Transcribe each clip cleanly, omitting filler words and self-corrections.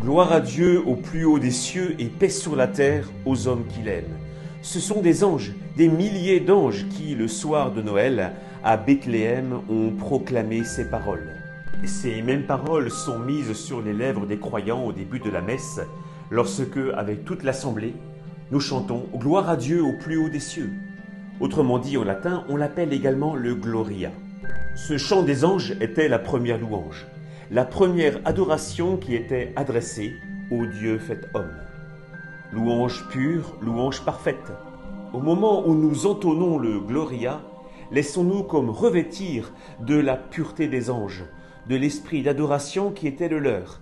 Gloire à Dieu au plus haut des cieux et paix sur la terre aux hommes qu'il aime. Ce sont des anges, des milliers d'anges qui, le soir de Noël, à Bethléem, ont proclamé ces paroles. Ces mêmes paroles sont mises sur les lèvres des croyants au début de la messe, lorsque, avec toute l'assemblée, nous chantons « Gloire à Dieu au plus haut des cieux ». Autrement dit, en latin, on l'appelle également le Gloria. Ce chant des anges était la première louange, la première adoration qui était adressée au Dieu fait homme. Louange pure, louange parfaite. Au moment où nous entonnons le Gloria, laissons-nous comme revêtir de la pureté des anges, de l'esprit d'adoration qui était le leur.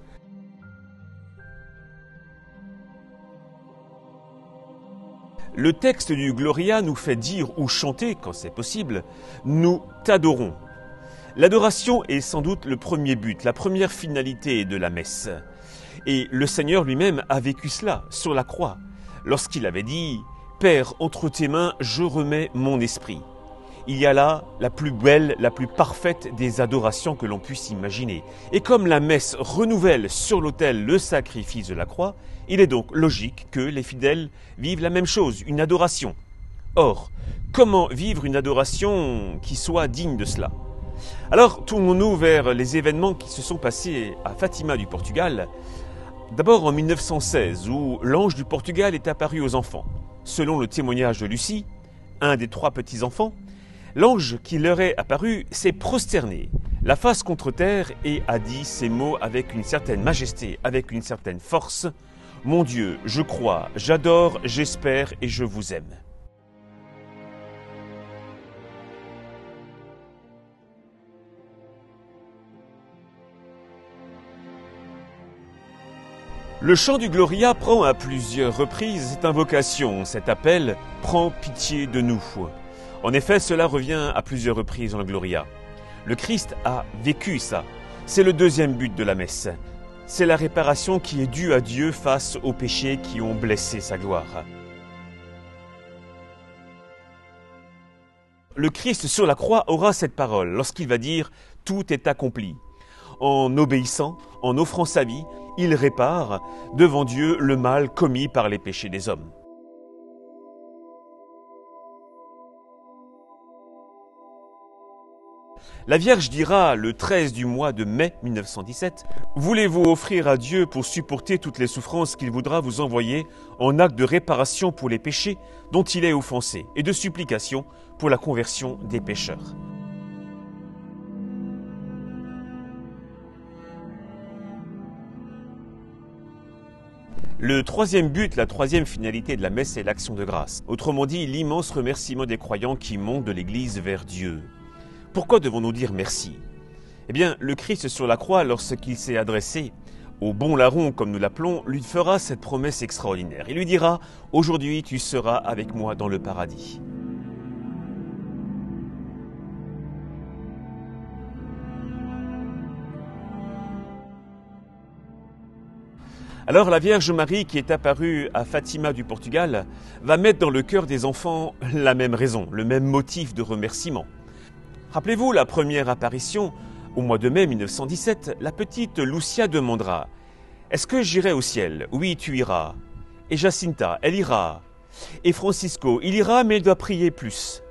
Le texte du Gloria nous fait dire ou chanter, quand c'est possible, « Nous t'adorons ». L'adoration est sans doute le premier but, la première finalité de la messe. Et le Seigneur lui-même a vécu cela sur la croix, lorsqu'il avait dit « Père, entre tes mains, je remets mon esprit ». Il y a là la plus belle, la plus parfaite des adorations que l'on puisse imaginer. Et comme la messe renouvelle sur l'autel le sacrifice de la croix, il est donc logique que les fidèles vivent la même chose, une adoration. Or, comment vivre une adoration qui soit digne de cela ? Alors, tournons-nous vers les événements qui se sont passés à Fatima du Portugal. D'abord en 1916, où l'ange du Portugal est apparu aux enfants. Selon le témoignage de Lucie, un des 3 petits-enfants, l'ange qui leur est apparu s'est prosterné, la face contre terre, et a dit ces mots avec une certaine majesté, avec une certaine force. « Mon Dieu, je crois, j'adore, j'espère et je vous aime. » Le chant du Gloria prend à plusieurs reprises cette invocation, cet appel « Prends pitié de nous ». En effet, cela revient à plusieurs reprises dans le Gloria. Le Christ a vécu ça. C'est le deuxième but de la messe. C'est la réparation qui est due à Dieu face aux péchés qui ont blessé sa gloire. Le Christ sur la croix aura cette parole lorsqu'il va dire « Tout est accompli ». En obéissant, en offrant sa vie, il répare devant Dieu le mal commis par les péchés des hommes. La Vierge dira le 13 du mois de mai 1917 « Voulez-vous offrir à Dieu pour supporter toutes les souffrances qu'il voudra vous envoyer en acte de réparation pour les péchés dont il est offensé et de supplication pour la conversion des pécheurs ?» Le troisième but, la troisième finalité de la messe est l'action de grâce. Autrement dit, l'immense remerciement des croyants qui montent de l'Église vers Dieu. Pourquoi devons-nous dire merci ? Eh bien, le Christ sur la croix, lorsqu'il s'est adressé au bon larron, comme nous l'appelons, lui fera cette promesse extraordinaire. Il lui dira « Aujourd'hui, tu seras avec moi dans le paradis ». Alors la Vierge Marie qui est apparue à Fatima du Portugal va mettre dans le cœur des enfants la même raison, le même motif de remerciement. Rappelez-vous la première apparition, au mois de mai 1917, la petite Lucia demandera « Est-ce que j'irai au ciel ? Oui, tu iras. Et Jacinta, elle ira. Et Francisco, il ira, mais il doit prier plus. »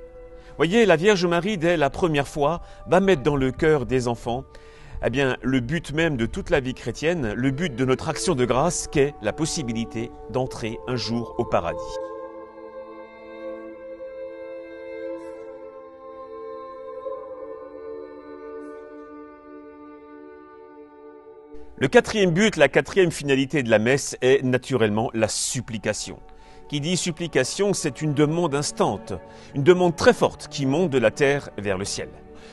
Voyez, la Vierge Marie, dès la première fois, va mettre dans le cœur des enfants eh bien, le but même de toute la vie chrétienne, le but de notre action de grâce, qu'est la possibilité d'entrer un jour au paradis. Le quatrième but, la quatrième finalité de la messe est naturellement la supplication. Qui dit supplication, c'est une demande instante, une demande très forte qui monte de la terre vers le ciel.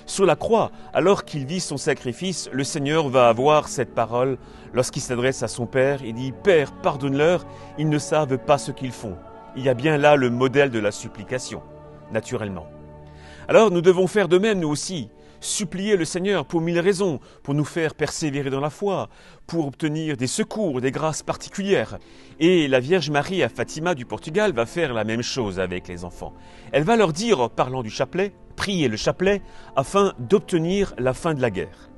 Sur la croix, alors qu'il vit son sacrifice, le Seigneur va avoir cette parole lorsqu'il s'adresse à son Père. Il dit « Père, pardonne-leur, ils ne savent pas ce qu'ils font ». Il y a bien là le modèle de la supplication, naturellement. Alors nous devons faire de même nous aussi, supplier le Seigneur pour 1000 raisons, pour nous faire persévérer dans la foi, pour obtenir des secours, des grâces particulières. Et la Vierge Marie à Fatima du Portugal va faire la même chose avec les enfants. Elle va leur dire, en parlant du chapelet, priez le chapelet afin d'obtenir la fin de la guerre.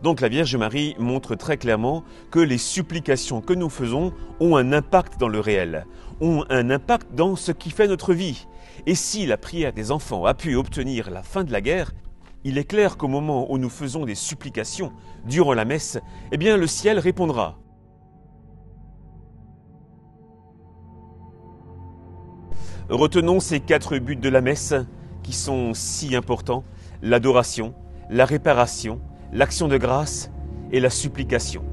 Donc la Vierge Marie montre très clairement que les supplications que nous faisons ont un impact dans le réel, ont un impact dans ce qui fait notre vie. Et si la prière des enfants a pu obtenir la fin de la guerre, il est clair qu'au moment où nous faisons des supplications durant la messe, eh bien le ciel répondra. Retenons ces 4 buts de la messe qui sont si importants: l'adoration, la réparation, l'action de grâce et la supplication.